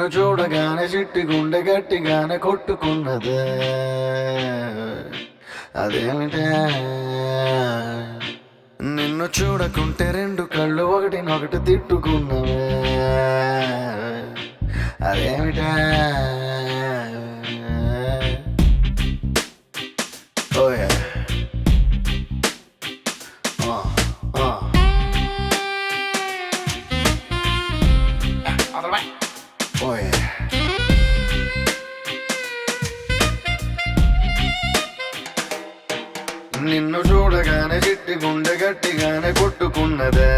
నిన్ను చూడగానే చిట్టి గుండె గట్టిగానే కొట్టుకున్నదే అదేమిటే నిన్ను చూడకుంటే రెండు కళ్ళు ఒకటినొకటి తిట్టుకున్నవే అదేమిటే ఓయే ఓయే నిన్ను చూడగానే చిట్టి గుండె గట్టిగానే కొట్టుకున్నదే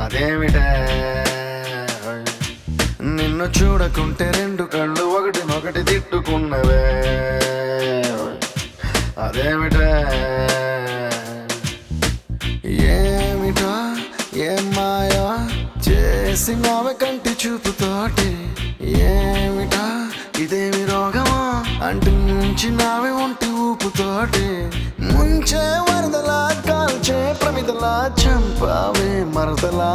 అదేమిటే నిన్ను చూడకుంటే రెండు కళ్ళు ఒకటినొకటి తిట్టుకున్నవే అదేమిటే ఏమిటో ఏం మాయా చేసినావే కంటి చూపుతోటి ఏమిటా ఇదేమి రోగమా అంటించినావే ఒంటి ఊపుతోటి ముంచే వరదలా కాల్చే ప్రమిదలా చంపావే మరదలా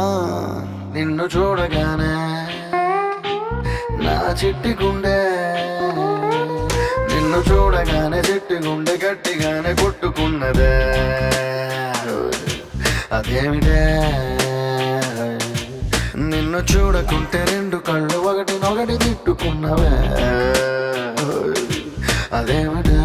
నిన్ను చూడగానే నా చిట్టి గుండె నిన్ను చూడగానే చిట్టి గుండె గట్టిగానే కొట్టుకున్నదే అదేమిటే నిన్ను చూడకుంటే రెండు కళ్ళు ఒకటినొకటి తిట్టుకున్నవే అదేమిటే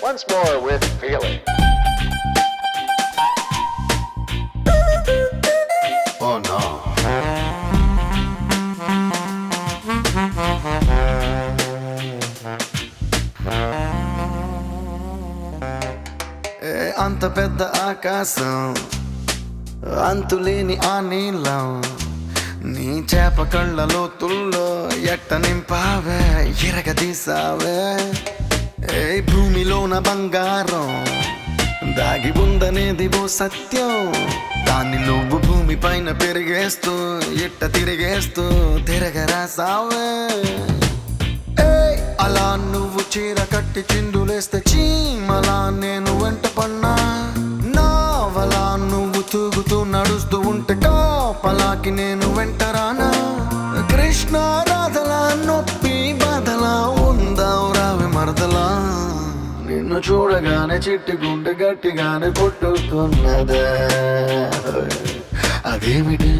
Once more with feeling. Oh no. అంత పెద్ద ఆకాశం అంతులేని ఆ నీళ్ళం నీ చేప కళ్ళ లోతుల్లో ఎట్ట నింపావే ఎరగదీసావే ఏ భూమిలోన బంగారం దాగి ఉందనేది ఓ సత్యం దాన్ని నువ్వు భూమి పైన పెరిగేస్తూ ఎట్ట తిరిగేస్తూ తిరగరాసావే అలా నువ్వు చీర కట్టి చిందులేస్తే చీమలా నేను వెంట పన్నా నావలా నువ్వు తూగుతూ నడుస్తూ ఉంటే కాపలాకి నేను వెంటరానా కృష్ణ రాధలా నొప్పి బాధలా ఉందావు రావి మరదలా నిన్ను చూడగానే చిట్టి గుండె గట్టిగానే కొట్టుకున్నదే అదేమిటే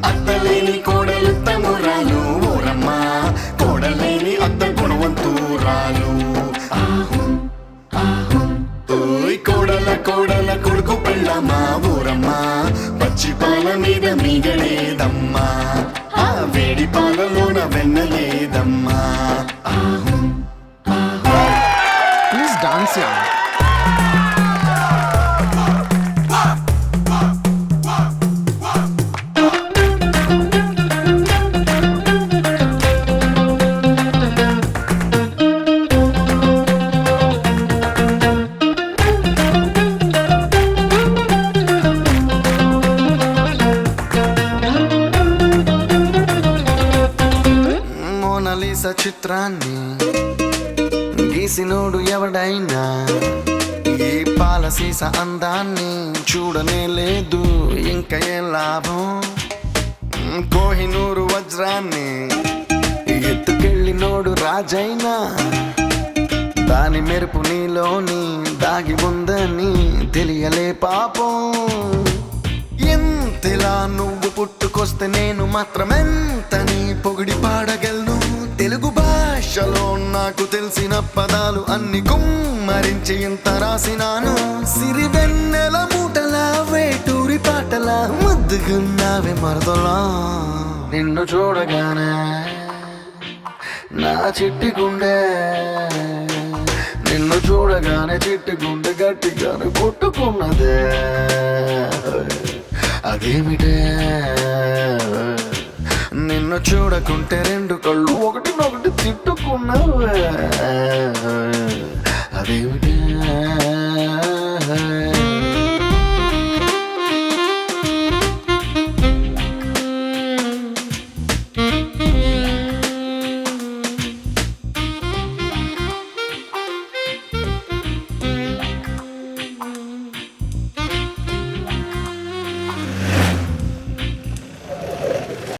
అత్తలేని కోడలు తమురాలు ఊరమ్మా కోడలేని అత్త గుణవంతురాలు కోడల కోడల కొడుకు పెళ్ళమ్మా ఊరమ్మా పచ్చి పాల మీద మిగలేదమ్మా ఆ వేడి పాలలోన వెన్నలేదమ్మా ప్లీజ్ డాన్స్ యా మోనాలిసా చిత్రాన్ని గీసినోడు ఎవడైనా ఈ పాల సీస అందాన్ని చూడనే లేదు ఇంకా ఏం లాభం కోహినూరు వజ్రాన్ని ఎత్తుకెళ్ళినోడు రాజైనా దాని మెరుపు నీలోని దాగి ఉందని తెలియలే పాపం ఎంతలా నువ్వు పుట్టుకొస్తే నేను మాత్రం ఎంతని పొగిడి పాడగలను తెలుగు భాషలో నాకు తెలిసిన పదాలు అన్ని కుమ్మరించి ఇంత రాసినాను సిరివెన్నెల మూటలా వేటూరి పాటలా ముద్దుగున్నావే మరదలా నిన్ను చూడగానే నా చిట్టి గుండె నిన్ను చూడగానే చిట్టి గుండె గట్టిగానే కొట్టుకున్నదే అదేమిటే నిన్ను చూడకుంటే రెండు కళ్ళు ఒకటినొకటి తిట్టుకున్నావే అదేమిటే